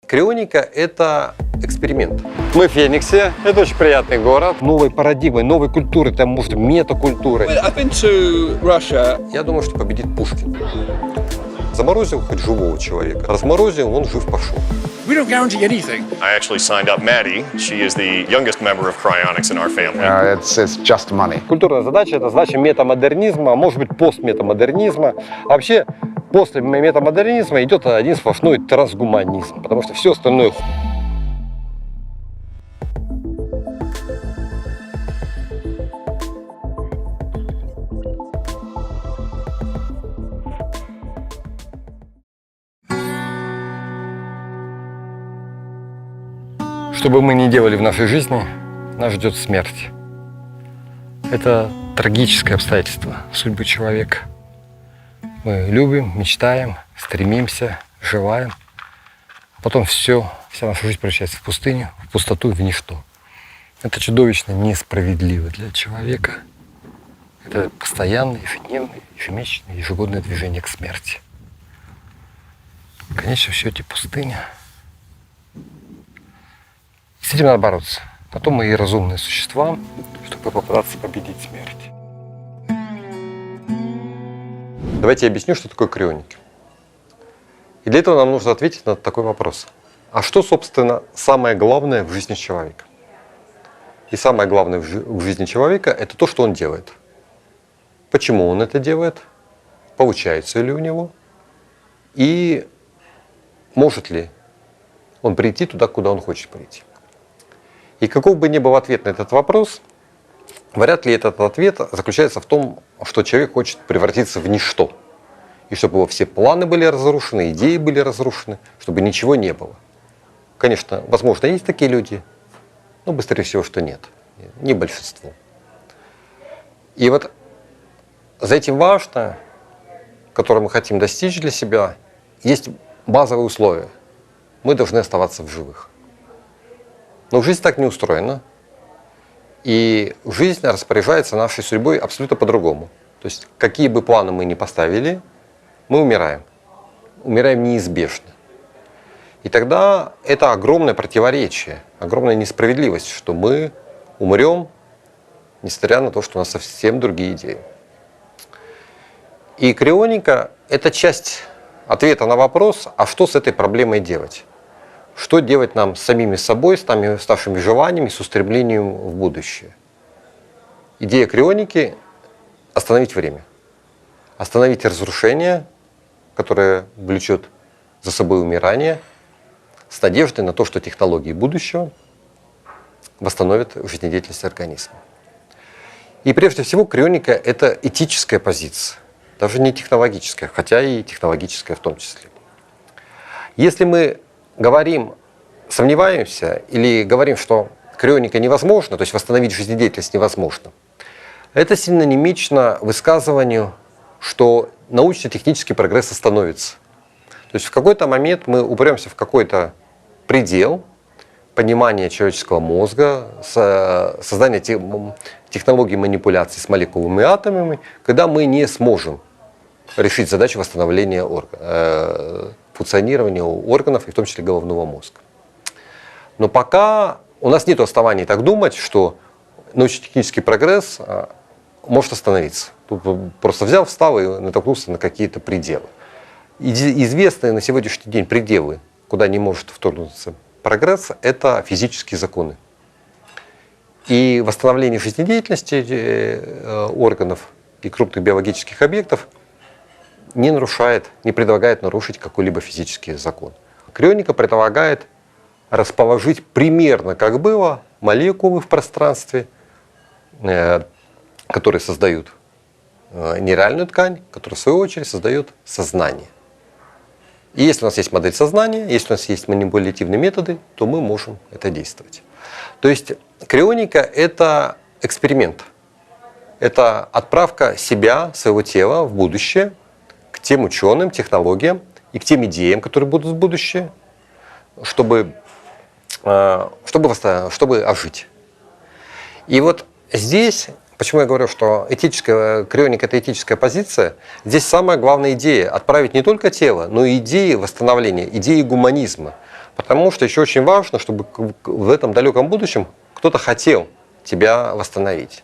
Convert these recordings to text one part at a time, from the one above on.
Крионика – это эксперимент. Мы в Фениксе, это очень приятный город. Новой парадигмой, новой культуры, там, может, метакультуры. I've been to Russia. Я думаю, что победит Пушкин. Заморозил хоть живого человека, разморозил, он жив пошел. We don't guarantee anything. I actually signed up Maddie. She is the youngest member of cryonics in our family. It's just money. Культурная задача – это задача метамодернизма, а может быть постметамодернизма. А вообще, после метамодернизма идет один сплошной трансгуманизм, потому что все остальное Что бы мы ни делали в нашей жизни, нас ждет смерть. Это трагическое обстоятельство судьбы человека. Мы любим, мечтаем, стремимся, желаем. А потом вся наша жизнь превращается в пустыню, в пустоту, в ничто. Это чудовищно несправедливо для человека. Это постоянное, ежедневное, ежемесячное, ежегодное движение к смерти. Конечно, в счете пустыня. С этим надо бороться. На то мы и разумные существа, чтобы попытаться победить смерть. Давайте я объясню, что такое крионики. И для этого нам нужно ответить на такой вопрос. А что, собственно, самое главное в жизни человека? И самое главное в жизни человека – это то, что он делает. Почему он это делает? Получается ли у него? И может ли он прийти туда, куда он хочет прийти? И каков бы ни был ответ на этот вопрос, вряд ли этот ответ заключается в том, что человек хочет превратиться в ничто. И чтобы его все планы были разрушены, идеи были разрушены, чтобы ничего не было. Конечно, возможно, есть такие люди, но быстрее всего, что нет. Не большинство. И вот за этим важно, которое мы хотим достичь для себя, есть базовые условия. Мы должны оставаться в живых. Но жизнь так не устроена, и жизнь распоряжается нашей судьбой абсолютно по-другому. То есть, какие бы планы мы ни поставили, мы умираем. Умираем неизбежно. И тогда это огромное противоречие, огромная несправедливость, что мы умрем, несмотря на то, что у нас совсем другие идеи. И крионика – это часть ответа на вопрос, а что с этой проблемой делать? Что делать нам с самими собой, с нашими желаниями, с устремлением в будущее? Идея крионики – остановить время. Остановить разрушение, которое влечет за собой умирание, с надеждой на то, что технологии будущего восстановят жизнедеятельность организма. И прежде всего крионика – это этическая позиция, даже не технологическая, хотя и технологическая в том числе. Если мы сомневаемся или говорим, что крионика невозможна, то есть восстановить жизнедеятельность невозможно, это синонимично высказыванию, что научно-технический прогресс остановится. То есть в какой-то момент мы упремся в какой-то предел понимания человеческого мозга, создания технологий манипуляций с молекулами и атомами, когда мы не сможем решить задачу восстановления функционирования органов, и в том числе головного мозга. Но пока у нас нет оснований так думать, что научно-технический прогресс может остановиться. Тут просто взял, встал и натолкнулся на какие-то пределы. Известные на сегодняшний день пределы, куда не может вторгнуться прогресс, это физические законы. И восстановление жизнедеятельности органов и крупных биологических объектов не предлагает нарушить какой-либо физический закон. Крионика предлагает расположить примерно, как было, молекулы в пространстве, которые создают нейральную ткань, которая в свою очередь создает сознание. И если у нас есть модель сознания, если у нас есть манипулятивные методы, то мы можем это действовать. То есть крионика – это эксперимент. Это отправка себя, своего тела в будущее, к тем ученым, технологиям и к тем идеям, которые будут в будущее, чтобы ожить. И вот здесь, почему я говорю, что крионика – это этическая позиция, здесь самая главная идея – отправить не только тело, но и идеи восстановления, идеи гуманизма. Потому что еще очень важно, чтобы в этом далеком будущем кто-то хотел тебя восстановить.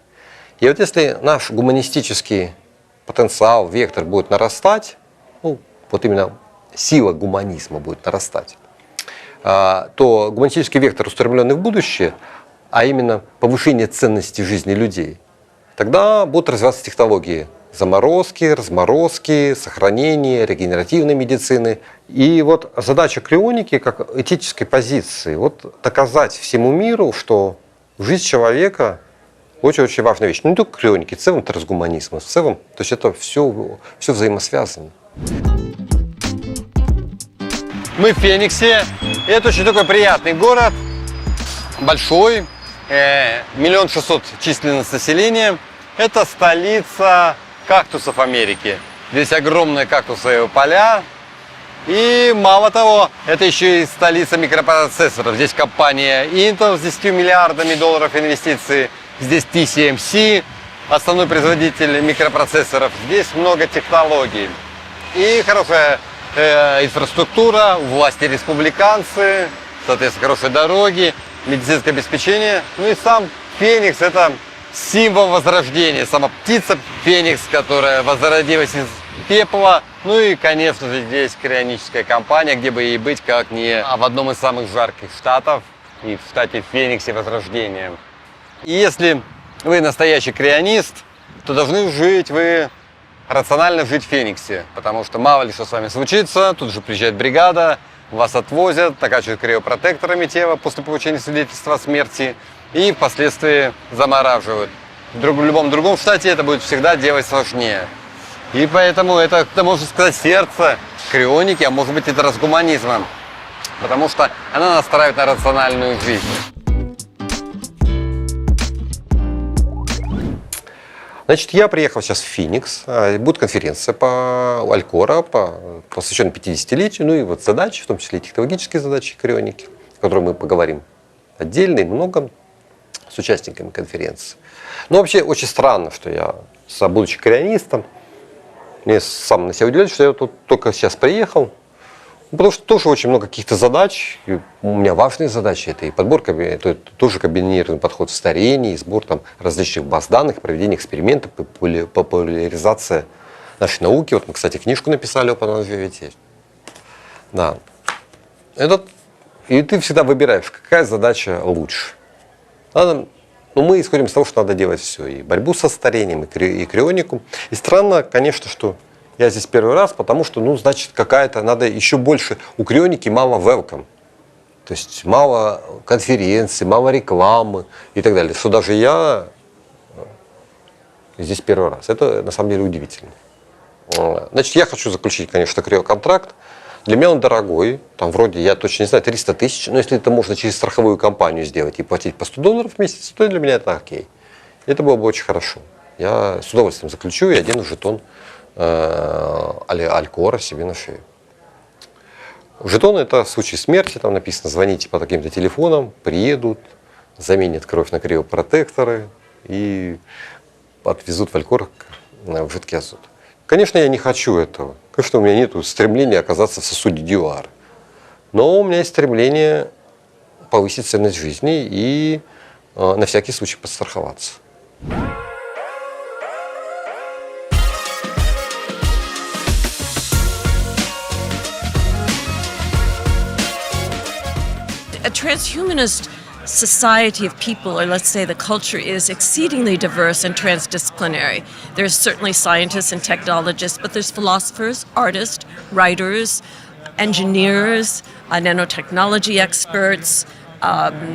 И вот если наш гуманистический потенциал, вектор будет нарастать, ну, вот именно сила гуманизма будет нарастать, то гуманистический вектор, устремленный в будущее, а именно повышение ценности жизни людей, тогда будут развиваться технологии заморозки, разморозки, сохранения, регенеративной медицины. И вот задача крионики как этической позиции, вот доказать всему миру, что жизнь человека очень-очень важная вещь. Ну, не только крионики, в целом трансгуманизм, в целом, то есть это все взаимосвязано. Мы в Фениксе. И это очень такой приятный город, большой, 1 600 000 численность населения. Это столица кактусов Америки. Здесь огромные кактусовые поля. И мало того, это еще и столица микропроцессоров. Здесь компания Intel с 10 миллиардами долларов инвестиций. Здесь TSMC, основной производитель микропроцессоров. Здесь много технологий. И хорошая инфраструктура, у власти республиканцы, соответственно, хорошие дороги, медицинское обеспечение. Ну и сам Феникс – это символ возрождения, сама птица Феникс, которая возродилась из пепла. Ну и, конечно же, здесь крионическая компания, где бы ей быть, как не в одном из самых жарких штатов, и в штате Фениксе Возрождения. И если вы настоящий крионист, то должны жить вы рационально жить в Фениксе, потому что мало ли что с вами случится, тут же приезжает бригада, вас отвозят, накачивают криопротекторами тело после получения свидетельства о смерти и впоследствии замораживают. В любом другом штате это будет всегда делать сложнее. И поэтому это, можно сказать, сердце крионики, а может быть и трансгуманизма, потому что она настраивает на рациональную жизнь. Значит, я приехал сейчас в Феникс, будет конференция по Алькора, посвященная 50-летию, ну и вот задачи, в том числе и технологические задачи крионики, о которых мы поговорим отдельно и много с участниками конференции. Но вообще очень странно, что я, будучи крионистом, мне сам на себя удивляет, что я тут только сейчас приехал, потому что тоже очень много каких-то задач. И у меня важные задачи. Это и подборка, это тоже комбинированный подход в старении, сбор там различных баз данных, проведение экспериментов, популяризация нашей науки. Вот мы, кстати, книжку написали о лонжевите. Да. И ты всегда выбираешь, какая задача лучше. Но мы исходим из того, что надо делать все. И борьбу со старением, и крионику. И странно, конечно, что я здесь первый раз, потому что, ну, значит, какая-то, надо еще больше. У крионики мало welcome. То есть мало конференций, мало рекламы и так далее. Что даже я здесь первый раз. Это на самом деле удивительно. Значит, я хочу заключить, конечно, криоконтракт. Для меня он дорогой. Там вроде, я точно не знаю, 300 000. Но если это можно через страховую компанию сделать и платить по $100 в месяц, то для меня это окей. Это было бы очень хорошо. Я с удовольствием заключу и одену жетон Алькора себе на шею. Жетон — это в случае смерти, там написано: звоните по таким-то телефонам, приедут, заменят кровь на криопротекторы и отвезут в Алькор в жидкий азот. Конечно, я не хочу этого. Конечно, у меня нет стремления оказаться в сосуде Дьюара. Но у меня есть стремление повысить ценность жизни и на всякий случай подстраховаться. A transhumanist society of people, or let's say the culture, is exceedingly diverse and transdisciplinary. There's certainly scientists and technologists, but there's philosophers, artists, writers, engineers, nanotechnology experts,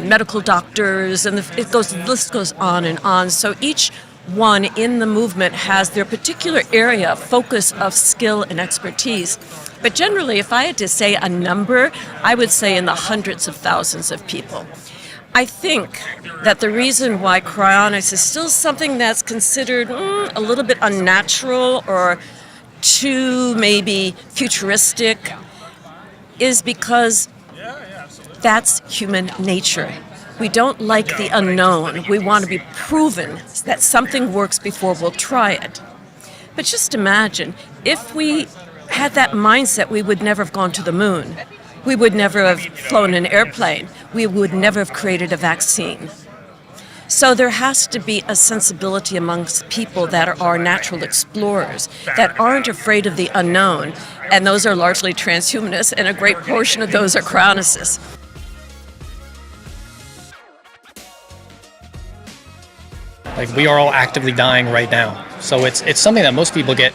medical doctors, and the list goes on and on. So each one in the movement has their particular area, focus of skill and expertise. But generally, if I had to say a number, I would say in the hundreds of thousands of people. I think that the reason why cryonics is still something that's considered a little bit unnatural or too maybe futuristic is because that's human nature. We don't like the unknown. We want to be proven that something works before we'll try it. But just imagine, if we had that mindset, we would never have gone to the moon. We would never have flown an airplane. We would never have created a vaccine. So there has to be a sensibility amongst people that are natural explorers, that aren't afraid of the unknown, and those are largely transhumanists, and a great portion of those are cryonicists. Like, we are all actively dying right now. So it's something that most people get,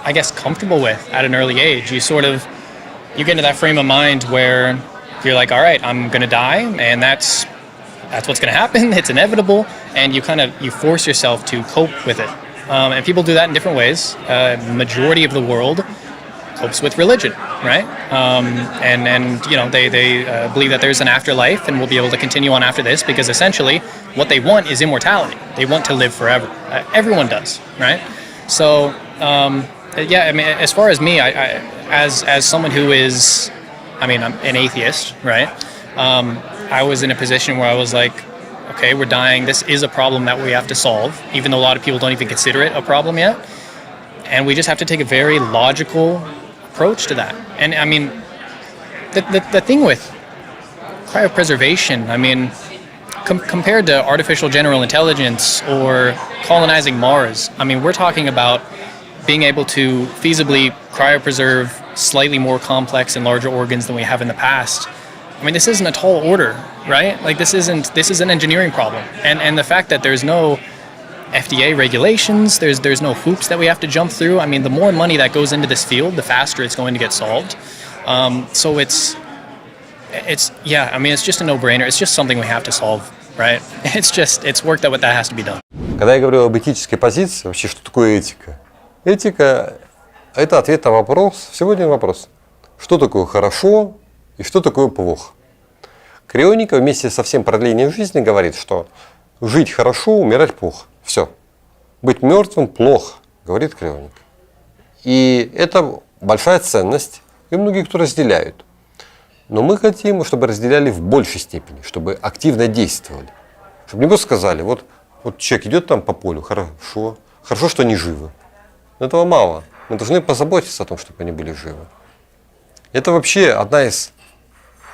I guess, comfortable with at an early age. You get into that frame of mind where you're like, all right, I'm gonna die, and that's what's gonna happen. It's inevitable, and you force yourself to cope with it. And people do that in different ways. Majority of the world copes with religion, right? And you know, they believe that there's an afterlife and we'll be able to continue on after this, because essentially what they want is immortality. They want to live forever. Everyone does, right? So yeah, I mean, as far as me, I as someone who is, I mean, I'm an atheist, right? I was in a position where I was like, okay, we're dying. This is a problem that we have to solve, even though a lot of people don't even consider it a problem yet. And we just have to take a very logical approach to that. And I mean, the thing with cryopreservation, I mean, compared to artificial general intelligence or colonizing Mars, I mean, we're talking about being able to feasibly cryopreserve slightly more complex and larger organs than we have in the past. I mean, this isn't a tall order, right? Like, this is an engineering problem. And the fact that there's no FDA regulations, there's no hoops that we have to jump through. I mean, the more money that goes into this field, the faster it's going to get solved. So it's yeah, I mean, it's just a no-brainer. It's just something we have to solve, right? It's work that has to be done. Когда я говорю об этической позиции, вообще, что такое этика? Этика – это ответ на вопрос, всего один вопрос. Что такое хорошо и что такое плохо? Крионика вместе со всем продлением жизни говорит, что жить хорошо, умирать плохо. Все. Быть мертвым плохо, говорит крионик. И это большая ценность, и многие кто разделяют. Но мы хотим, чтобы разделяли в большей степени, чтобы активно действовали. Чтобы не просто сказали, вот человек идет там по полю, хорошо, что они живы. Но этого мало. Мы должны позаботиться о том, чтобы они были живы. Это вообще одна из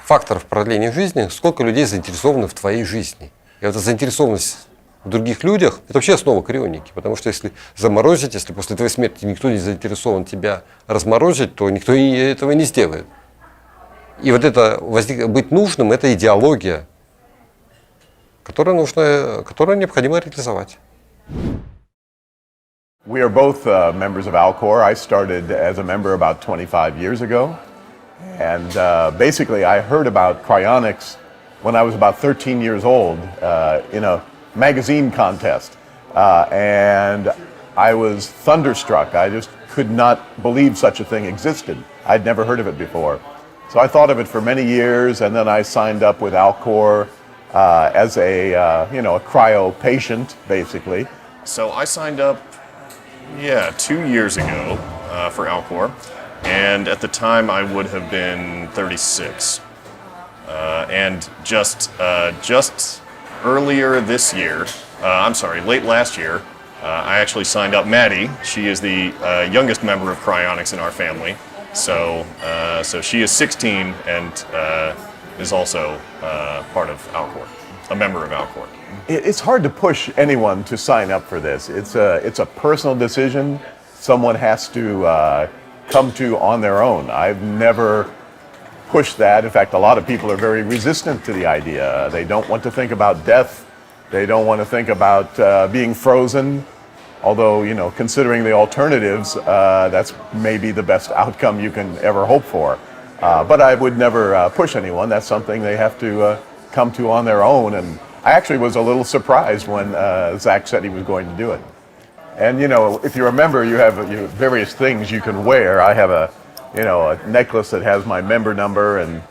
факторов продления жизни, сколько людей заинтересованы в твоей жизни. И эта заинтересованность в других людях – это вообще основа крионики. Потому что если заморозить, если после твоей смерти никто не заинтересован тебя разморозить, то никто этого не сделает. И вот это быть нужным – это идеология, которую необходимо реализовать. We are both members of Alcor. I started as a member about 25 years ago. And basically, I heard about cryonics when I was about 13 years old in a magazine contest. And I was thunderstruck. I just could not believe such a thing existed. I'd never heard of it before. So I thought of it for many years, and then I signed up with Alcor as a cryo patient, basically. So I signed up, 2 years ago for Alcor, and at the time I would have been 36. And just earlier this year, late last year, I actually signed up Maddie. She is the youngest member of cryonics in our family. So she is 16 and is also part of Alcor, a member of Alcor. It's hard to push anyone to sign up for this. It's a personal decision someone has to come to on their own. I've never pushed that. In fact, a lot of people are very resistant to the idea. They don't want to think about death. They don't want to think about being frozen. Although, considering the alternatives, that's maybe the best outcome you can ever hope for. But I would never push anyone. That's something they have to come to on their own. And I actually was a little surprised when Zach said he was going to do it. And, if you remember, you have various things you can wear. I have a necklace that has my member number and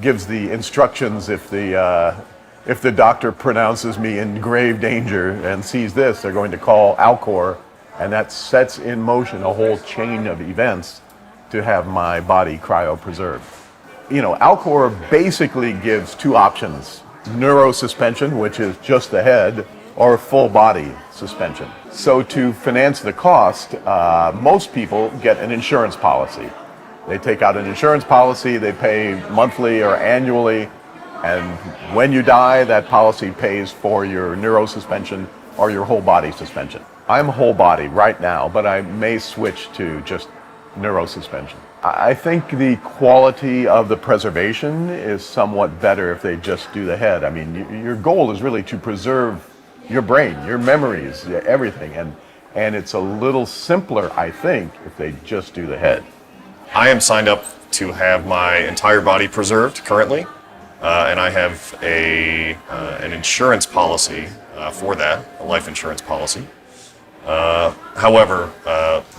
gives the instructions if the doctor pronounces me in grave danger and sees this, they're going to call Alcor, and that sets in motion a whole chain of events to have my body cryopreserved. Alcor basically gives two options: neurosuspension, which is just the head, or full body suspension. So to finance the cost, most people get an insurance policy. They take out an insurance policy, they pay monthly or annually, and when you die, that policy pays for your neurosuspension or your whole body suspension. I'm whole body right now, but I may switch to just neurosuspension. I think the quality of the preservation is somewhat better if they just do the head. I mean, your goal is really to preserve your brain, your memories, everything, and it's a little simpler, I think, if they just do the head. I am signed up to have my entire body preserved currently, and I have an insurance policy for that, a life insurance policy. However,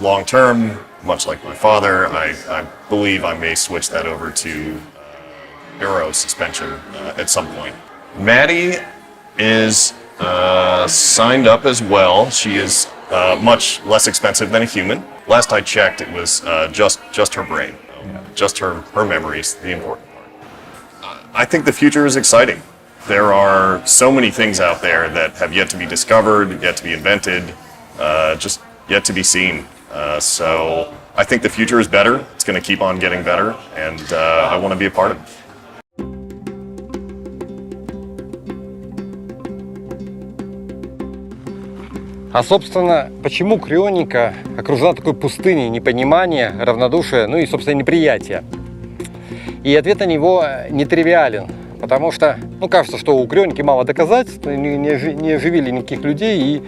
long term, much like my father, I believe I may switch that over to neuro suspension at some point. Maddie is signed up as well. She is much less expensive than a human. Last I checked, it was just her brain, just her memories, the important part. I think the future is exciting. There are so many things out there that have yet to be discovered, yet to be invented, just yet to be seen. So I think the future is better. It's going to keep on getting better, and I want to be a part of it. А, собственно, почему крионика окружена такой пустыней непонимания, равнодушия, ну и, собственно, неприятия? И ответ на него нетривиален, потому что, кажется, что у крионики мало доказательств, не оживили никаких людей, и,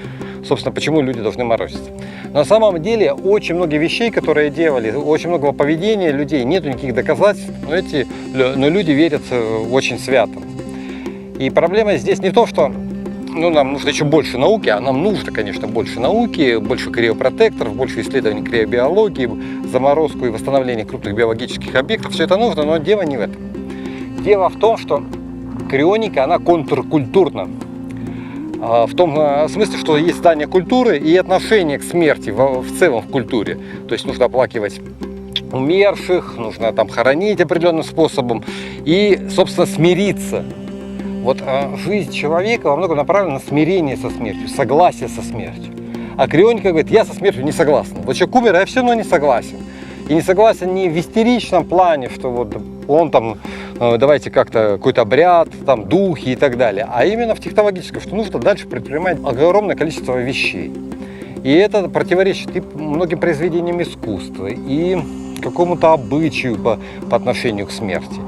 собственно, почему люди должны морозиться. Но на самом деле очень много вещей, которые делали, очень много поведения людей, нету никаких доказательств, но люди верят очень свято. И проблема здесь не то, что нам нужно еще больше науки, а нам нужно, конечно, больше науки, больше криопротекторов, больше исследований криобиологии, заморозку и восстановление крупных биологических объектов. Все это нужно, но дело не в этом. Дело в том, что крионика, она контркультурна. В том смысле, что есть здание культуры и отношение к смерти в целом в культуре. То есть нужно оплакивать умерших, нужно там хоронить определенным способом и, собственно, смириться. Вот жизнь человека во многом направлена на смирение со смертью, согласие со смертью. А крионика говорит, я со смертью не согласен. Вот человек умер, а я все равно не согласен. И не согласен не в истеричном плане, что вот он там, давайте как-то какой-то обряд, там духи и так далее, а именно в технологическом, что нужно дальше предпринимать огромное количество вещей. И это противоречит и многим произведениям искусства, и какому-то обычаю по отношению к смерти.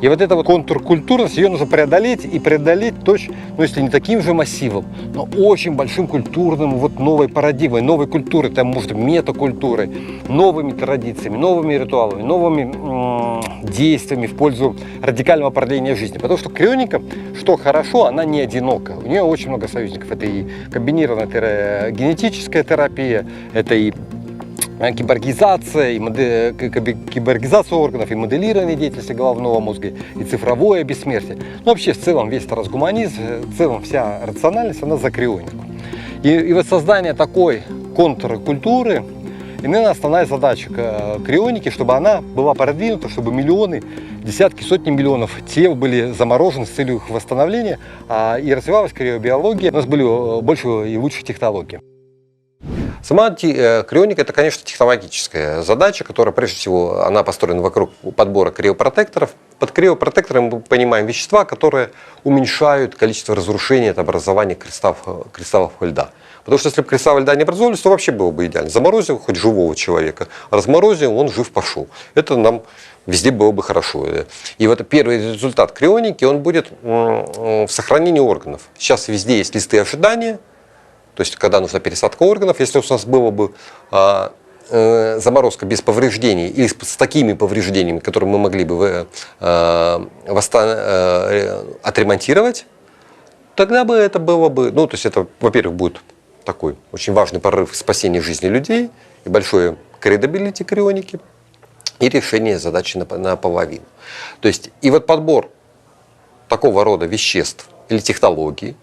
И вот эта вот контркультурность, ее нужно преодолеть, и преодолеть точно, если не таким же массивом, но очень большим культурным новой парадигмой, новой культурой, там может метакультурой, новыми традициями, новыми ритуалами, новыми действиями в пользу радикального продления жизни. Потому что крионика, что хорошо, она не одинока. У нее очень много союзников. Это и комбинированная генетическая терапия, это и киборгизация, киборгизация органов, и моделирование деятельности головного мозга, и цифровое бессмертие. Вообще, в целом, весь трансгуманизм, в целом, вся рациональность, она за крионику. И вот создание такой контркультуры, именно основная задача крионики, чтобы она была продвинута, чтобы миллионы, десятки, сотни миллионов тел были заморожены с целью их восстановления, и развивалась криобиология, у нас были больше и лучше технологии. Сама крионика – это, конечно, технологическая задача, которая, прежде всего, она построена вокруг подбора криопротекторов. Под криопротекторами мы понимаем вещества, которые уменьшают количество разрушений от образования кристаллов льда. Потому что если бы кристаллы льда не образовались, то вообще было бы идеально. Заморозил хоть живого человека, разморозил, он жив пошел. Это нам везде было бы хорошо. И вот первый результат крионики, он будет в сохранении органов. Сейчас везде есть листы ожидания. То есть, когда нужна пересадка органов, если у нас было бы заморозка без повреждений или с такими повреждениями, которые мы могли бы отремонтировать, тогда бы это было бы, то есть это, во-первых, будет такой очень важный прорыв в спасении жизни людей и большое credibility крионики и решение задачи наполовину. То есть, и вот подбор такого рода веществ или технологий,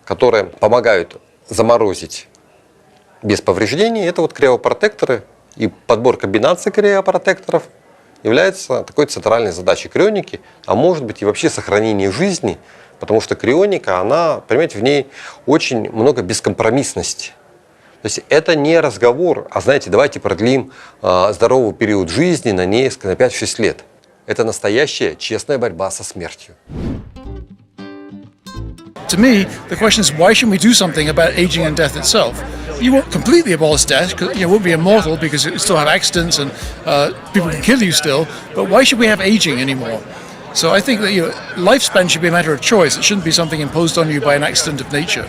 которые помогают заморозить без повреждений, это вот криопротекторы, и подбор комбинаций криопротекторов является такой центральной задачей крионики, а может быть и вообще сохранение жизни, потому что крионика, она, понимаете, в ней очень много бескомпромиссности. То есть это не разговор, а знаете, давайте продлим здоровый период жизни на 5-6 лет. Это настоящая честная борьба со смертью. To me, the question is why shouldn't we do something about aging and death itself? You won't completely abolish death, because you won't be immortal because you still have accidents and people can kill you still, but why should we have aging anymore? So I think that lifespan should be a matter of choice. It shouldn't be something imposed on you by an accident of nature.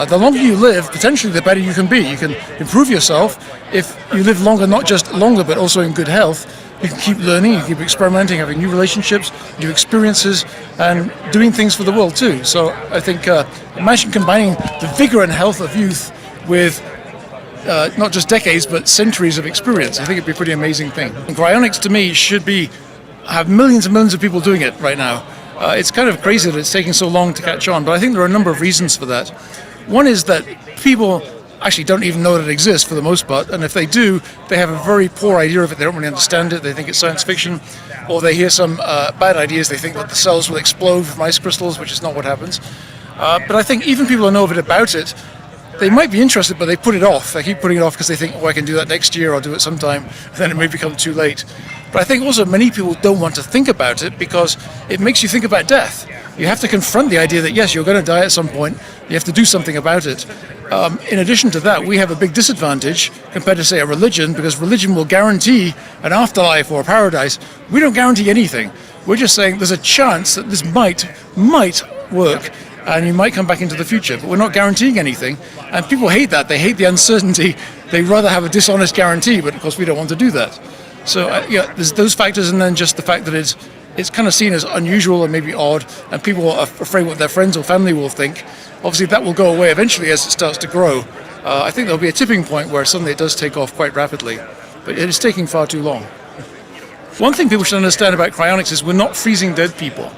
The longer you live, potentially the better you can be. You can improve yourself if you live longer, not just longer, but also in good health. You can keep learning, you can keep experimenting, having new relationships, new experiences, and doing things for the world too. So I think imagine combining the vigor and health of youth with not just decades, but centuries of experience. I think it'd be a pretty amazing thing. And cryonics, to me, should have millions and millions of people doing it right now. It's kind of crazy that it's taking so long to catch on, but I think there are a number of reasons for that. One is that people actually don't even know that it exists for the most part, and if they do, they have a very poor idea of it. They don't really understand it. They think it's science fiction, or they hear some bad ideas. They think that the cells will explode from ice crystals, which is not what happens. But I think even people who know a bit about it, they might be interested, but they put it off. They keep putting it off because they think, oh, I can do that next year, I'll do it sometime, then it may become too late. But I think also many people don't want to think about it because it makes you think about death. You have to confront the idea that, yes, you're going to die at some point. You have to do something about it. In addition to that, we have a big disadvantage compared to, say, a religion, because religion will guarantee an afterlife or a paradise. We don't guarantee anything. We're just saying there's a chance that this might work, and you might come back into the future, but we're not guaranteeing anything. And people hate that. They hate the uncertainty. They rather have a dishonest guarantee, but of course we don't want to do that. So there's those factors, and then just the fact that it's kind of seen as unusual and maybe odd, and people are afraid what their friends or family will think. Obviously that will go away eventually as it starts to grow. I think there'll be a tipping point where suddenly it does take off quite rapidly, but it is taking far too long. One thing people should understand about cryonics is we're not freezing dead people.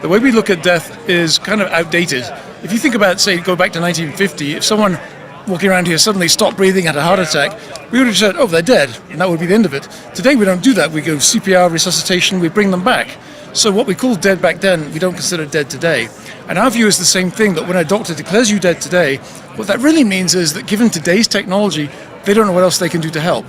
The way we look at death is kind of outdated. If you think about, say, go back to 1950, if someone walking around here suddenly stopped breathing, had a heart attack, we would have said, oh, they're dead, and that would be the end of it. Today we don't do that. We go CPR, resuscitation, we bring them back. So what we called dead back then, we don't consider dead today. And our view is the same thing, that when a doctor declares you dead today, what that really means is that given today's technology, they don't know what else they can do to help.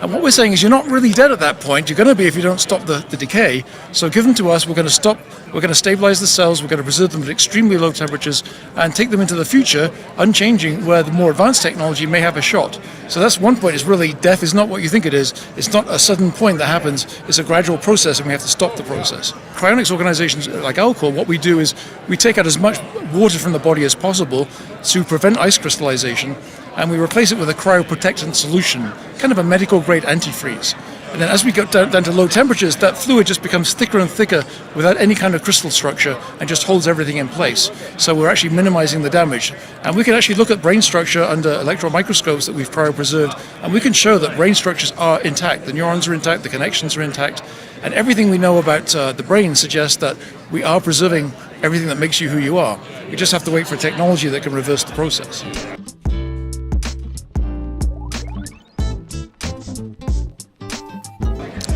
And what we're saying is you're not really dead at that point. You're going to be if you don't stop the decay. So given to us, we're going to stabilize the cells, we're going to preserve them at extremely low temperatures and take them into the future, unchanging, where the more advanced technology may have a shot. So that's one point, is really death is not what you think it is. It's not a sudden point that happens. It's a gradual process, and we have to stop the process. Cryonics organizations like Alcor, what we do is we take out as much water from the body as possible to prevent ice crystallization, and we replace it with a cryoprotectant solution, kind of a medical-grade antifreeze. And then as we go down to low temperatures, that fluid just becomes thicker and thicker without any kind of crystal structure and just holds everything in place. So we're actually minimizing the damage. And we can actually look at brain structure under electron microscopes that we've cryopreserved, and we can show that brain structures are intact. The neurons are intact, the connections are intact, and everything we know about the brain suggests that we are preserving everything that makes you who you are. We just have to wait for technology that can reverse the process.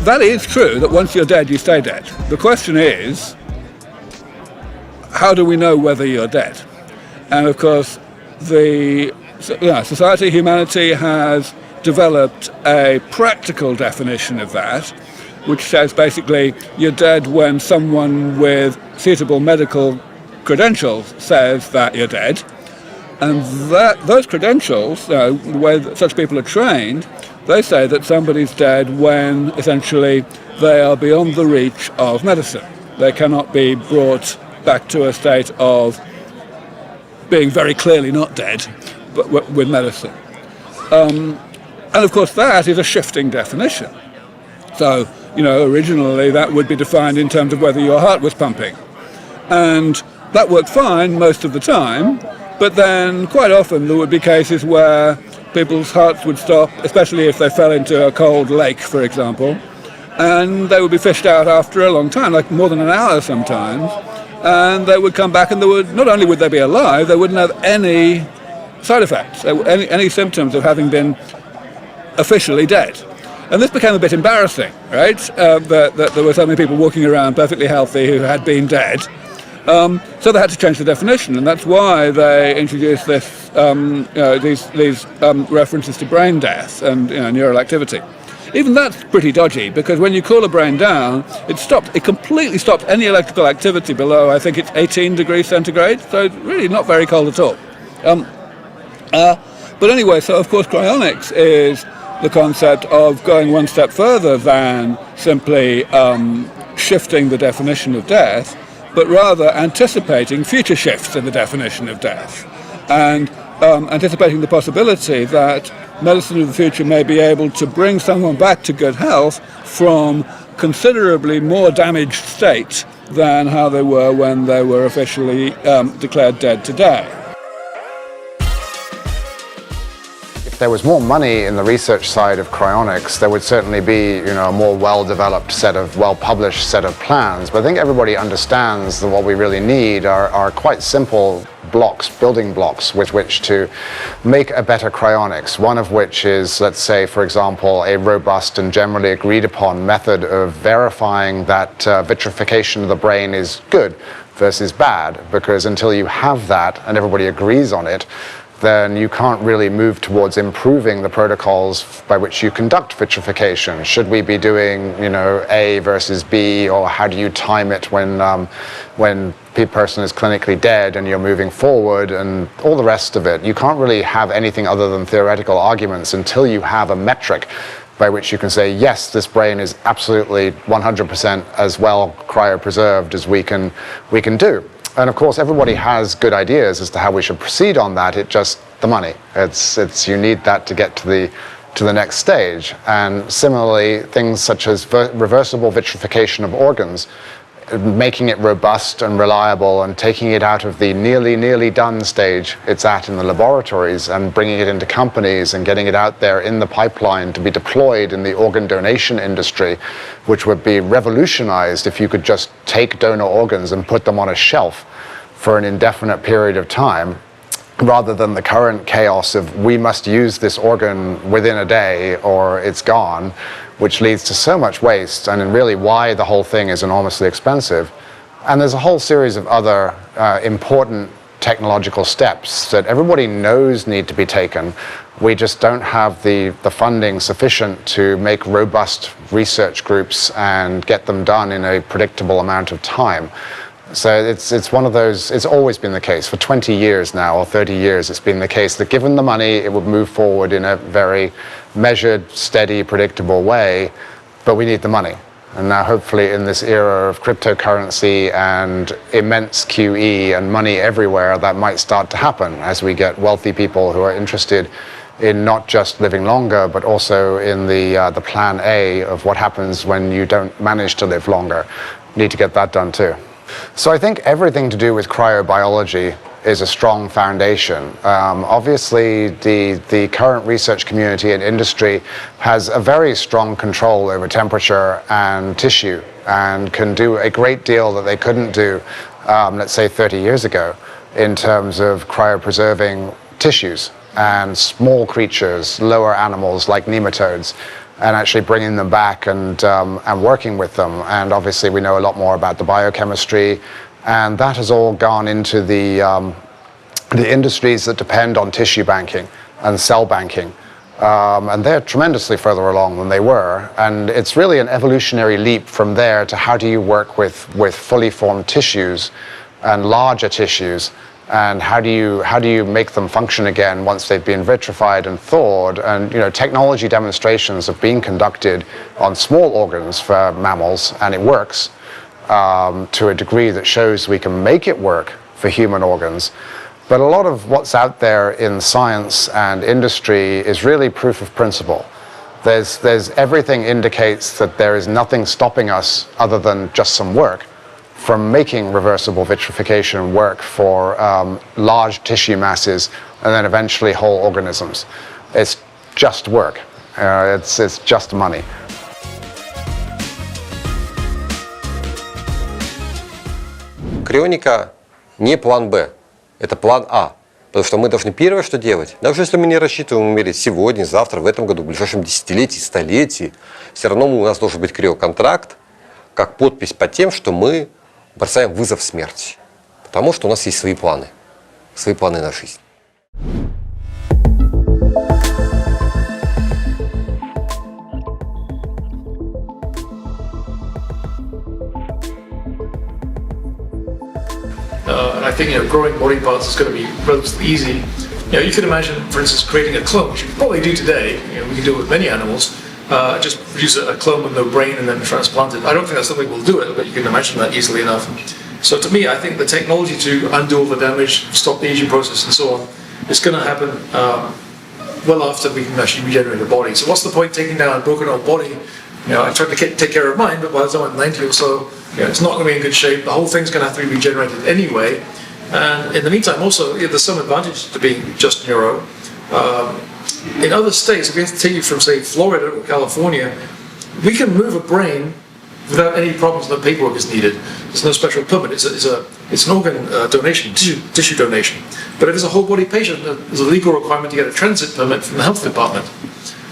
That is true, that once you're dead, you stay dead. The question is, how do we know whether you're dead? And of course, society, humanity has developed a practical definition of that, which says basically you're dead when someone with suitable medical credentials says that you're dead. And those credentials, the way that such people are trained, they say that somebody's dead when essentially they are beyond the reach of medicine. They cannot be brought back to a state of being very clearly not dead, but with medicine. And of course that is a shifting definition. So, originally that would be defined in terms of whether your heart was pumping. And that worked fine most of the time, but then quite often there would be cases where people's hearts would stop, especially if they fell into a cold lake, for example, and they would be fished out after a long time, like more than an hour sometimes, and they would come back and not only would they be alive, they wouldn't have any side effects, any symptoms of having been officially dead. And this became a bit embarrassing, right? That there were so many people walking around perfectly healthy who had been dead, So they had to change the definition, and that's why they introduced this, these references to brain death and neural activity. Even that's pretty dodgy, because when you cool a brain down, it completely stopped any electrical activity below, I think it's 18 degrees centigrade, so it's really not very cold at all. But anyway, so of course cryonics is the concept of going one step further than simply shifting the definition of death, but rather anticipating future shifts in the definition of death, and anticipating the possibility that medicine of the future may be able to bring someone back to good health from considerably more damaged state than how they were when they were officially declared dead today. If there was more money in the research side of cryonics, there would certainly be, a more well-developed set of, well-published set of plans. But I think everybody understands that what we really need are quite simple blocks, building blocks with which to make a better cryonics. One of which is, let's say, for example, a robust and generally agreed upon method of verifying that vitrification of the brain is good versus bad. Because until you have that and everybody agrees on it, then you can't really move towards improving the protocols by which you conduct vitrification. Should we be doing, A versus B, or how do you time it when the person is clinically dead and you're moving forward, and all the rest of it? You can't really have anything other than theoretical arguments until you have a metric by which you can say, yes, this brain is absolutely 100% as well cryopreserved as we can do. And of course, everybody has good ideas as to how we should proceed on that. It's just the money. You need that to get to the next stage. And similarly, things such as reversible vitrification of organs, making it robust and reliable and taking it out of the nearly done stage it's at in the laboratories and bringing it into companies and getting it out there in the pipeline to be deployed in the organ donation industry, which would be revolutionized if you could just take donor organs and put them on a shelf for an indefinite period of time, rather than the current chaos of we must use this organ within a day or it's gone, which leads to so much waste, and really why the whole thing is enormously expensive. And there's a whole series of other important technological steps that everybody knows need to be taken. We just don't have the funding sufficient to make robust research groups and get them done in a predictable amount of time. So it's one of those, it's always been the case. For 20 years now, or 30 years, it's been the case that given the money, it would move forward in a very measured, steady, predictable way, but we need the money. And now hopefully in this era of cryptocurrency and immense QE and money everywhere, that might start to happen as we get wealthy people who are interested in not just living longer, but also in the plan A of what happens when you don't manage to live longer. Need to get that done too. So I think everything to do with cryobiology is a strong foundation. Obviously, the current research community and industry has a very strong control over temperature and tissue and can do a great deal that they couldn't do, let's say 30 years ago, in terms of cryopreserving tissues and small creatures, lower animals like nematodes, and actually bringing them back and working with them. And obviously we know a lot more about the biochemistry, and that has all gone into the industries that depend on tissue banking and cell banking. And they're tremendously further along than they were. And it's really an evolutionary leap from there to how do you work with fully formed tissues and larger tissues, and how do you make them function again once they've been vitrified and thawed? And technology demonstrations have been conducted on small organs for mammals, and it works to a degree that shows we can make it work for human organs. But a lot of what's out there in science and industry is really proof of principle. There's everything indicates that there is nothing stopping us other than just some work from making reversible vitrification work for large tissue masses and then eventually whole organisms. It's just work. It's just money. Крионика не план Б, это план А. Потому что мы должны первое, что делать, даже если мы не рассчитываем умереть сегодня, завтра, в этом году, в ближайшем десятилетии, столетии, все равно у нас должен быть криоконтракт, как подпись под тем, что мы бросаем вызов смерти. Потому что у нас есть свои планы на жизнь. And I think growing body parts is going to be relatively easy. You can imagine, for instance, creating a clone, which you can probably do today. We can do it with many animals. Just produce a clone with no brain and then transplant it. I don't think that's something we'll do it, but you can imagine that easily enough. So to me, I think the technology to undo all the damage, stop the aging process, and so on, is going to happen well after we can actually regenerate the body. So what's the point taking down a broken old body? I tried to take care of mine, but by the time I'm 90 or so, it's not going to be in good shape. The whole thing's going to have to be regenerated anyway. And in the meantime, also, there's some advantage to being just neuro. In other states, if we have to take you from, say, Florida or California, we can move a brain without any problems. No paperwork is needed. There's no special permit. It's an organ donation, tissue donation. But if it's a whole body patient, there's a legal requirement to get a transit permit from the health department.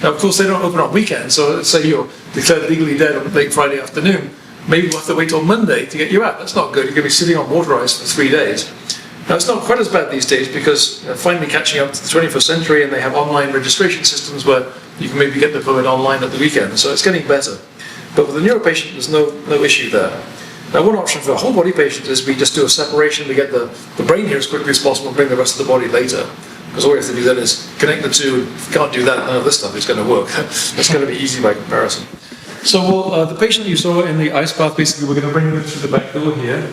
Now, of course, they don't open on weekends, so let's say you're declared legally dead on late Friday afternoon. Maybe we'll have to wait till Monday to get you out. That's not good. You're going to be sitting on water ice for 3 days. Now, it's not quite as bad these days because finally catching up to the 21st century, and they have online registration systems where you can maybe get the permit online at the weekend, so it's getting better. But with a neuro patient, there's no issue there. Now, one option for a whole body patient is we just do a separation, we get the brain here as quickly as possible and bring the rest of the body later. Because all we have to do then is connect the two. If you can't do that, none of this stuff is going to work. It's going to be easy by comparison. So the patient you saw in the ice bath, basically we're going to bring them through the back door here.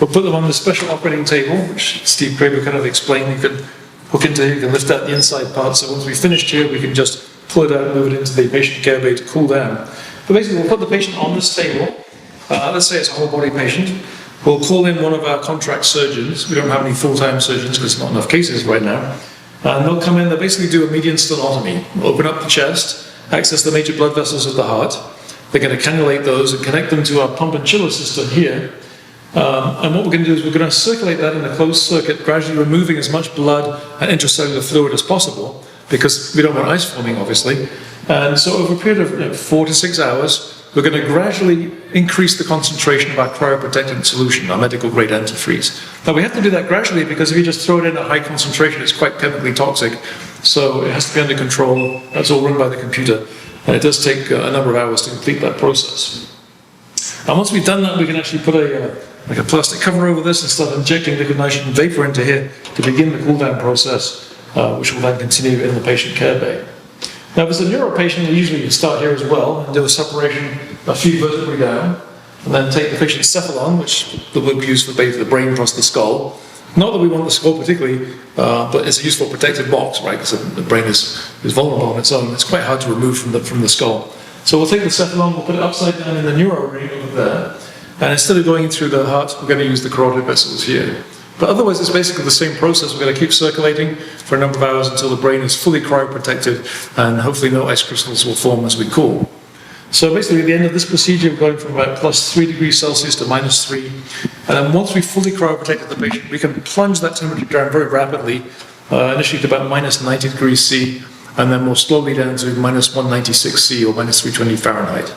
We'll put them on the special operating table, which Steve Kraber kind of explained. You can hook into here, you can lift out the inside part. So once we've finished here, we can just pull it out and move it into the patient care bay to cool down. But basically we'll put the patient on this table. Let's say it's a whole body patient. We'll call in one of our contract surgeons. We don't have any full-time surgeons because there's not enough cases right now. And they'll come in, they'll basically do a median sternotomy. We'll open up the chest, access the major blood vessels of the heart. They're going to cannulate those and connect them to our pump and chiller system here. And what we're going to do is we're going to circulate that in a closed circuit, gradually removing as much blood and intracellular fluid as possible, because we don't want ice forming, obviously. And so over a period of 4 to 6 hours, we're going to gradually increase the concentration of our cryoprotectant solution, our medical grade antifreeze. Now we have to do that gradually because if you just throw it in at high concentration, it's quite chemically toxic. So it has to be under control. That's all run by the computer. And it does take a number of hours to complete that process. And once we've done that, we can actually put a plastic cover over this and start injecting liquid nitrogen vapor into here to begin the cool down process, which will then continue in the patient care bay. Now, if it's a neuro patient, we usually start here as well and do a separation a few vertebrae down, and then take the patient's cephalon, which will be used for the brain across the skull. Not that we want the skull particularly, but it's a useful protective box, right? Because the brain is vulnerable on its own. It's quite hard to remove from the skull. So we'll take the cephalon, we'll put it upside down in the neuro ring over there, and instead of going through the heart, we're going to use the carotid vessels here. But otherwise, it's basically the same process. We're going to keep circulating for a number of hours until the brain is fully cryoprotected, and hopefully no ice crystals will form as we cool. So basically, at the end of this procedure, we're going from about +3 degrees Celsius to -3. And then once we've fully cryoprotected the patient, we can plunge that temperature down very rapidly, initially to about -90 degrees C, and then more slowly down to -196 C or -320 Fahrenheit.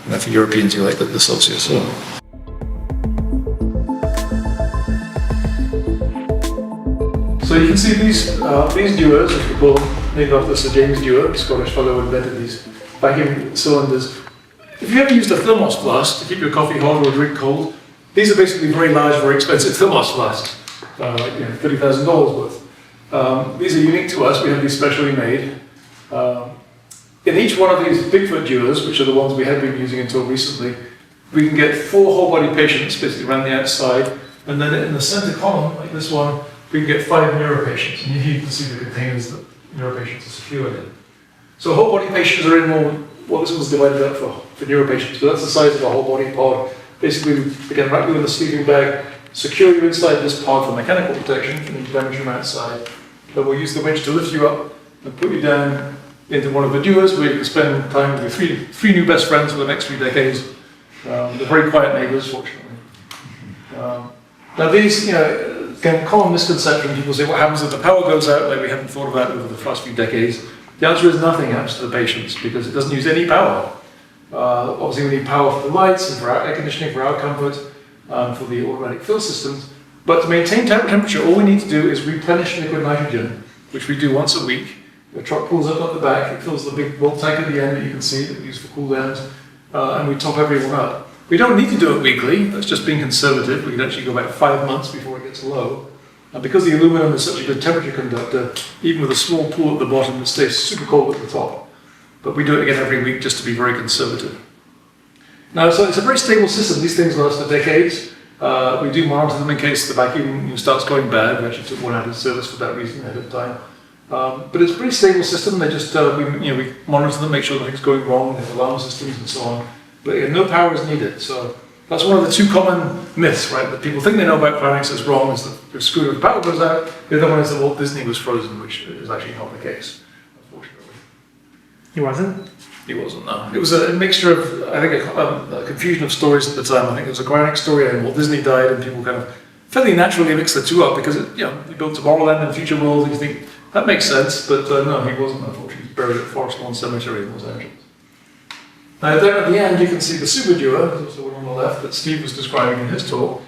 And for Europeans, you like the Celsius. So. So you can see these dewars, as we call them, named after Sir James Dewar, a Scottish fellow who invented these vacuum cylinders. If you ever used a thermos flask to keep your coffee hot or drink cold, these are basically very large, very expensive thermos flasks, like $30,000 worth. These are unique to us. We have these specially made. In each one of these Bigfoot dewars, which are the ones we have been using until recently, we can get 4 whole body patients basically around the outside, and then in the center column, like this one, we can get 5 neuro patients. And here you can see the containers that neuro patients are secured in. So whole body patients are in more, well, this one's divided up for neuro patients, but that's the size of a whole body pod. Basically, we can wrap you in the sleeping bag, secure you inside this pod for mechanical protection from any damage from outside. Then we'll use the winch to lift you up and put you down into one of the dewars where you can spend time with your three new best friends for the next 3 decades. They're very quiet neighbors, fortunately. Now these, common misconception, people say, what happens if the power goes out, like we haven't thought about over the last few decades? The answer is nothing happens to the patients because it doesn't use any power. Obviously we need power for the lights and for our air conditioning, for our comfort, for the automatic fill systems, But to maintain temperature, all we need to do is replenish liquid nitrogen, which we do once a week. The truck pulls up at the back, it fills the big bulk tank at the end that you can see that we use for cool downs, and we top everyone up. We don't need to do it weekly, that's just being conservative. We can actually go back 5 months before it gets low. And because the aluminum is such a good temperature conductor, even with a small pool at the bottom, it stays super cold at the top. But we do it again every week just to be very conservative. Now, so it's a very stable system. These things last for decades. We do monitor them in case the vacuum starts going bad. We actually took one out of service for that reason ahead of time. But it's a pretty stable system. They just we monitor them, make sure nothing's going wrong. They have alarm systems and so on. But no power is needed. So that's one of the two common myths, right? That people think they know about cryonics that's wrong. Is that if screwed if power goes out. The other one is that Walt Disney was frozen, which is actually not the case, unfortunately. He wasn't? He wasn't, no. It was a mixture of, I think, a confusion of stories at the time. I think there was a cryonic story and Walt Disney died, and people kind of fairly naturally mixed the two up because, he built Tomorrowland and Future World, and you think, that makes sense, but no, he wasn't, unfortunately. He was buried at Forest Lawn Cemetery in Los Angeles. Now, there at the end, you can see the Superdure, there's also one on the left that Steve was describing in his talk.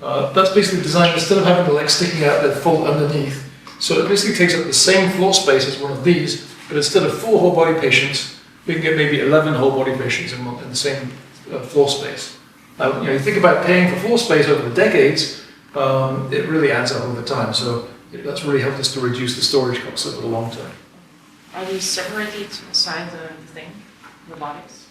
That's basically designed, instead of having the legs sticking out, they're full underneath. So it basically takes up the same floor space as one of these, but instead of 4 whole body patients, we can get maybe 11 whole body patients in the same floor space. Now, you think about paying for floor space over the decades, it really adds up over time. So that's really helped us to reduce the storage costs over the long term. Are these separated inside the thing, the bodies?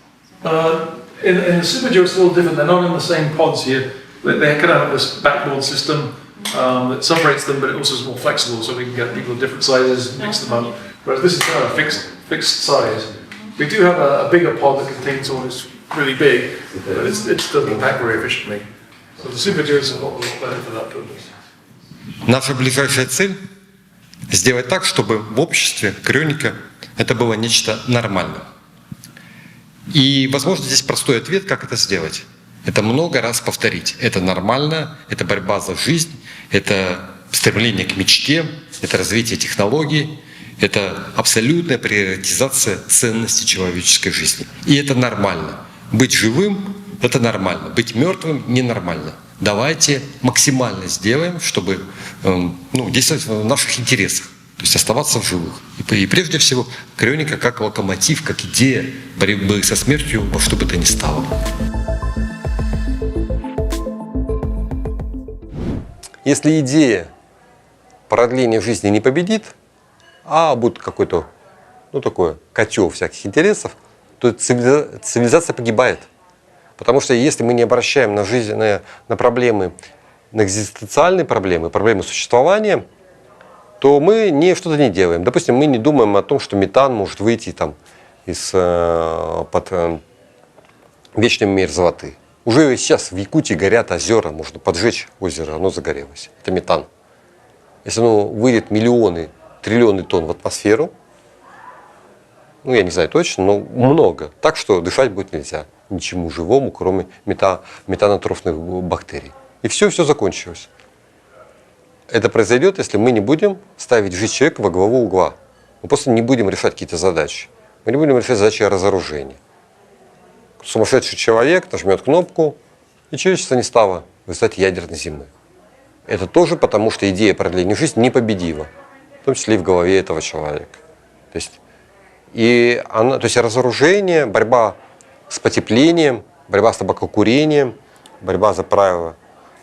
In the Superdure, it's a little different. They're not in the same pods here. They kind of have this backboard system that separates them, but it also is more flexible, so we can get people of different sizes and mix them up. Whereas this is kind of a fixed size. We do have a bigger pod that contains all this really big, but it doesn't pack very efficiently. So the Superdure is a lot better for that purpose. Наша ближайшая цель – сделать так, чтобы в обществе крионика это было нечто нормальное. И, возможно, здесь простой ответ, как это сделать. Это много раз повторить. Это нормально, это борьба за жизнь, это стремление к мечте, это развитие технологий, это абсолютная приоритизация ценности человеческой жизни. И это нормально. Быть живым – это нормально, быть мертвым – ненормально. Давайте максимально сделаем, чтобы действовать в наших интересах, то есть оставаться в живых. И прежде всего крионика как локомотив, как идея борьбы со смертью во что бы то ни стало. Если идея продления жизни не победит, а будет какой-то, такой котел всяких интересов, то цивилизация погибает. Потому что если мы не обращаем на жизнь, на проблемы, на экзистенциальные проблемы, проблемы существования, то мы что-то не делаем. Допустим, мы не думаем о том, что метан может выйти под вечной мерзлоты. Уже сейчас в Якутии горят озера, можно поджечь озеро, оно загорелось. Это метан. Если оно выйдет миллионы, триллионы тонн в атмосферу, я не знаю точно, но много, так что дышать будет нельзя ничему живому, кроме метанотрофных бактерий. И все закончилось. Это произойдет, если мы не будем ставить жизнь человека во главу угла. Мы просто не будем решать какие-то задачи. Мы не будем решать задачи разоружения. Сумасшедший человек нажмет кнопку, и человечество не стало в результате ядерной зимы. Это тоже потому, что идея продления жизни непобедима, в том числе и в голове этого человека. То есть разоружение, борьба с потеплением, борьба с табакокурением, борьба за правила,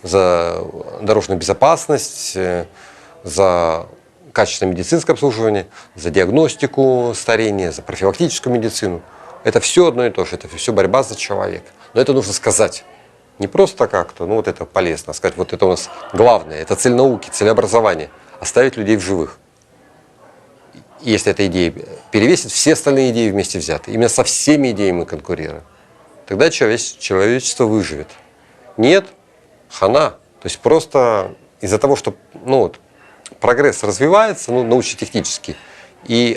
за дорожную безопасность, за качественное медицинское обслуживание, за диагностику старения, за профилактическую медицину. Это все одно и то же, это все борьба за человека. Но это нужно сказать. Не просто как-то, это полезно, сказать, это у нас главное, это цель науки, цель образования, оставить людей в живых. И если эта идея перевесит все остальные идеи вместе взятые, именно со всеми идеями мы конкурируем, тогда человечество выживет. Нет, хана. То есть просто из-за того, что прогресс развивается, научно-технически,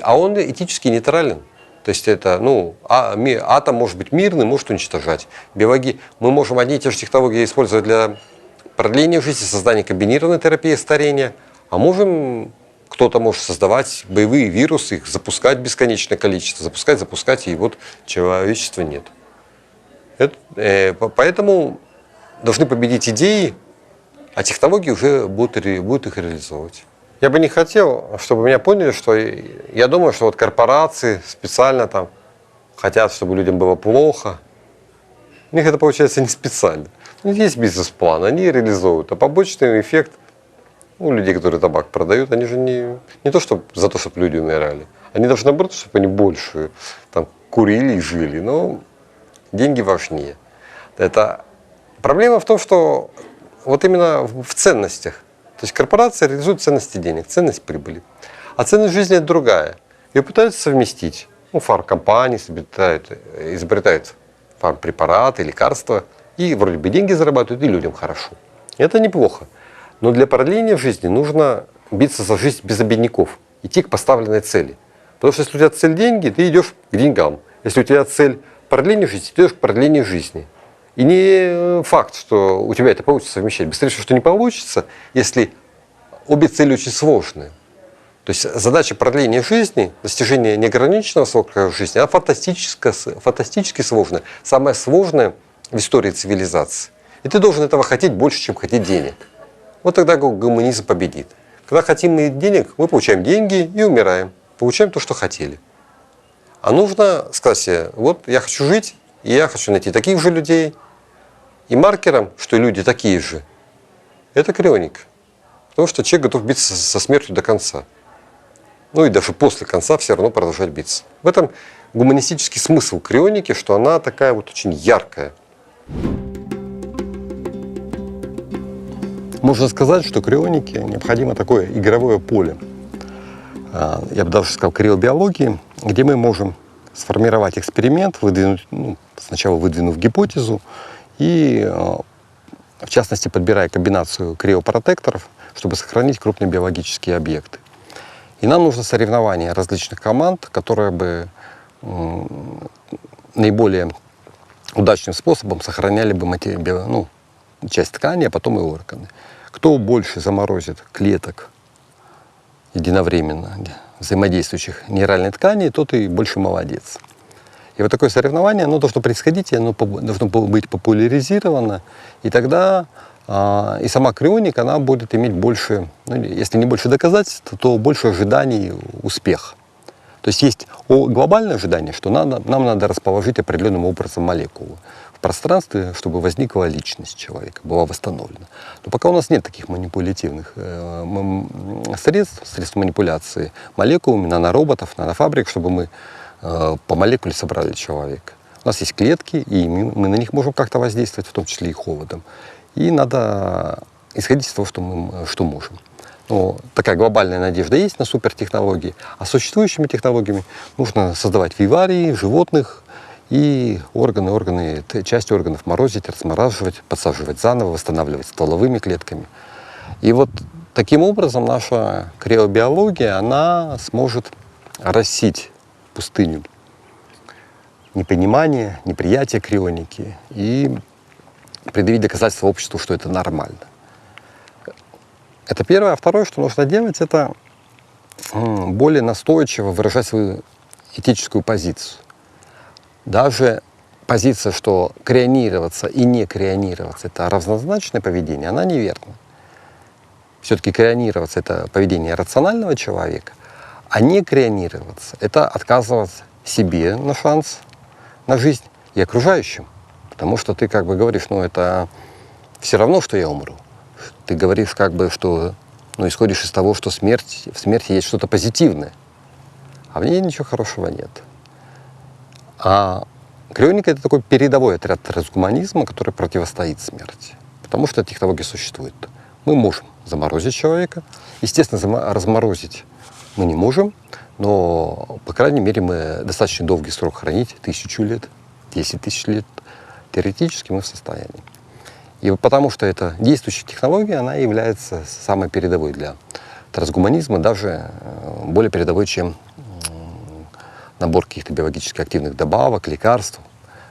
а он этически нейтрален. То есть это, атом может быть мирный, может уничтожать. Мы можем одни и те же технологии использовать для продления жизни, создания комбинированной терапии старения, а кто-то может создавать боевые вирусы, их запускать бесконечное количество, запускать, и человечества нет. Поэтому должны победить идеи, а технологии уже будут их реализовывать. Я бы не хотел, чтобы меня поняли, что я думаю, что вот корпорации специально там хотят, чтобы людям было плохо. У них это получается не специально. У них есть бизнес-план, они реализовывают. А побочный эффект у людей, которые табак продают, они же не то, чтобы за то, чтобы люди умирали. Они должны, наоборот, чтобы они больше там, курили и жили. Но деньги важнее. Проблема в том, что вот именно в ценностях. То есть корпорация реализует ценности денег, ценность прибыли. А ценность жизни – это другая. Ее пытаются совместить. Фармкомпании изобретают фармпрепараты, лекарства. И вроде бы деньги зарабатывают, и людям хорошо. Это неплохо. Но для продления жизни нужно биться за жизнь без обедняков. Идти к поставленной цели. Потому что если у тебя цель деньги, ты идешь к деньгам. Если у тебя цель продления жизни, ты идешь к продлению жизни. И не факт, что у тебя это получится совмещать. Быстрее всего, что не получится, если обе цели очень сложные. То есть задача продления жизни, достижения неограниченного срока жизни, она фантастически сложная. Самая сложная в истории цивилизации. И ты должен этого хотеть больше, чем хотеть денег. Вот тогда гуманизм победит. Когда хотим мы денег, мы получаем деньги и умираем. Получаем то, что хотели. А нужно сказать себе, вот я хочу жить, и я хочу найти таких же людей. И маркером, что люди такие же, это крионика. Потому что человек готов биться со смертью до конца. Ну и даже после конца все равно продолжать биться. В этом гуманистический смысл крионики, что она такая вот очень яркая. Можно сказать, что крионике необходимо такое игровое поле. Я бы даже сказал, криобиологии, где мы можем сформировать эксперимент, сначала выдвинув гипотезу, и в частности подбирая комбинацию криопротекторов, чтобы сохранить крупные биологические объекты. И нам нужно соревнование различных команд, которые бы наиболее удачным способом сохраняли бы часть ткани, а потом и органы. Кто больше заморозит клеток единовременно взаимодействующих нейральной ткани, тот и больше молодец. И вот такое соревнование, оно должно происходить, оно должно быть популяризировано, и тогда и сама крионика, она будет иметь больше, если не больше доказательств, то больше ожиданий успеха. То есть глобальное ожидание, что нам надо расположить определенным образом молекулу в пространстве, чтобы возникла личность человека, была восстановлена. Но пока у нас нет таких манипулятивных средств манипуляции молекулами, нанороботов, нанофабрик, чтобы мы по молекуле собрали человека. У нас есть клетки, и мы на них можем как-то воздействовать, в том числе и холодом. И надо исходить из того, что можем. Но такая глобальная надежда есть на супертехнологии, а существующими технологиями нужно создавать виварии, животных и части органов морозить, размораживать, подсаживать заново, восстанавливать стволовыми клетками. И вот таким образом наша криобиология, она сможет оросить пустыню непонимания, неприятия крионики и предъявить доказательства обществу, что это нормально. Это первое. А второе, что нужно делать, это более настойчиво выражать свою этическую позицию. Даже позиция, что крионироваться и не крионироваться – это равнозначное поведение, она неверна. Все-таки крионироваться – это поведение рационального человека, а не крионироваться – это отказываться себе на шанс на жизнь и окружающим. Потому что ты как бы говоришь, это все равно, что я умру. Ты говоришь что, исходишь из того, что в смерти есть что-то позитивное, а в ней ничего хорошего нет. А крионика – это такой передовой отряд трансгуманизма, который противостоит смерти. Потому что технология существует. Мы можем заморозить человека. Естественно, разморозить мы не можем, но, по крайней мере, мы достаточно долгий срок хранить, 1000 лет, 10 тысяч лет. Теоретически мы в состоянии. И потому что это действующая технология, она является самой передовой для трансгуманизма, даже более передовой, чем набор каких-то биологически активных добавок, лекарств,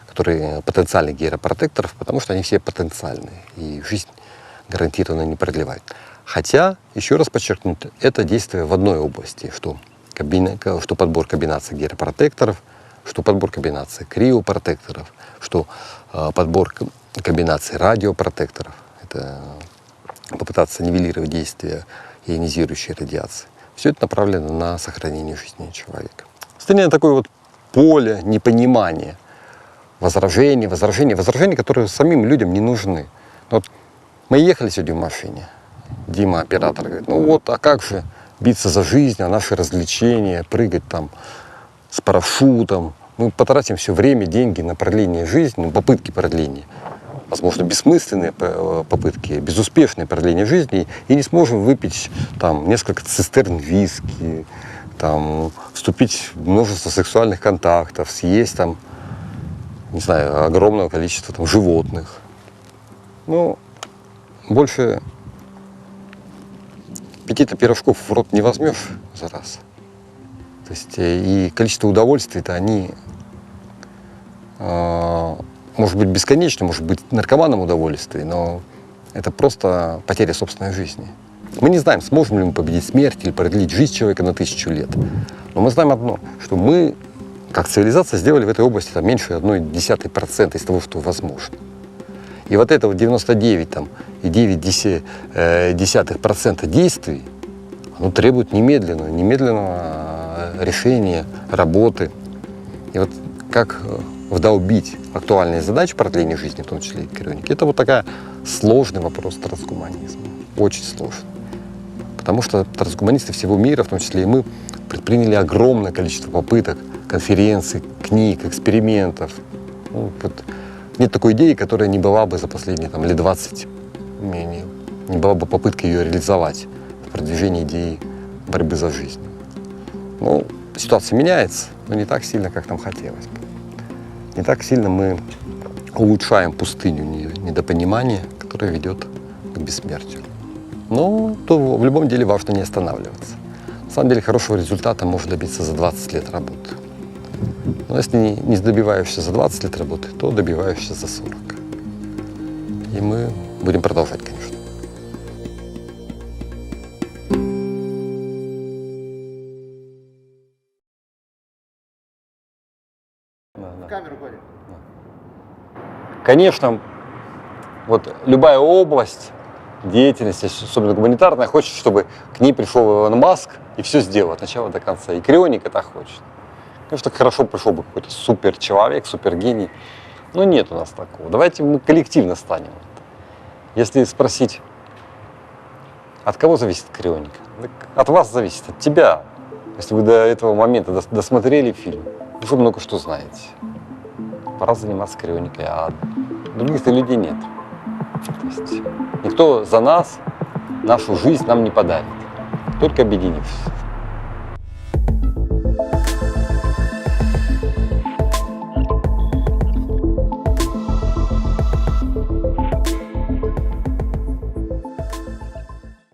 которые потенциальных гейропротекторов, потому что они все потенциальные, и жизнь гарантированно не продлевает. Хотя, еще раз подчеркну, это действие в одной области, что подбор комбинаций гейропротекторов, что подбор комбинаций криопротекторов, что подбор комбинаций радиопротекторов. Это попытаться нивелировать действие ионизирующей радиации. Все это направлено на сохранение жизни человека. Остальное такое вот поле непонимания, возражений, которые самим людям не нужны. Вот мы ехали сегодня в машине, Дима, оператор, говорит, ну вот, а как же биться за жизнь, а наши развлечения, прыгать там с парашютом. Мы потратим все время, деньги на продление жизни, ну, попытки продления. Возможно, бессмысленные попытки, безуспешное продление жизни, и не сможем выпить там несколько цистерн виски, там, вступить в множество сексуальных контактов, съесть там, не знаю, огромное количество там, животных. Ну, больше 5 пирожков в рот не возьмешь за раз. То есть и количество удовольствий-то они, может быть, бесконечно, может быть, наркоманом удовольствий, но это просто потеря собственной жизни. Мы не знаем, сможем ли мы победить смерть или продлить жизнь человека на 1000 лет. Но мы знаем одно, что мы, как цивилизация, сделали в этой области там, меньше 0,1% из того, что возможно. И вот это вот 99,9% действий, оно требует немедленного решения, работы. И вот как вдолбить актуальные задачи продления жизни, в том числе и крионики, это вот такой сложный вопрос трансгуманизма. Очень сложный. Потому что трансгуманисты всего мира, в том числе и мы, предприняли огромное количество попыток, конференций, книг, экспериментов. Ну, вот нет такой идеи, которая не была бы за последние там, лет 20, не была бы попытка ее реализовать в продвижении идеи борьбы за жизнь. Ну, ситуация меняется, но не так сильно, как нам хотелось бы. Не так сильно мы улучшаем пустыню недопонимания, которая ведет к бессмертию. Но то в любом деле важно не останавливаться. На самом деле хорошего результата можно добиться за 20 лет работы. Но если не добиваешься за 20 лет работы, то добиваешься за 40. И мы будем продолжать, конечно. Камеру ходит. Конечно, вот любая область деятельности, особенно гуманитарная, хочет, чтобы к ней пришел Илон Маск и все сделал от начала до конца. И крионик это хочет. Конечно, хорошо пришел бы какой-то суперчеловек, супергений. Но нет у нас такого. Давайте мы коллективно станем. Если спросить, от кого зависит крионика? От вас зависит, от тебя. Если вы до этого момента досмотрели фильм, вы уже много что знаете. Пора заниматься крионикой, а других-то людей нет. То есть никто за нас нашу жизнь нам не подарит, только объединившись.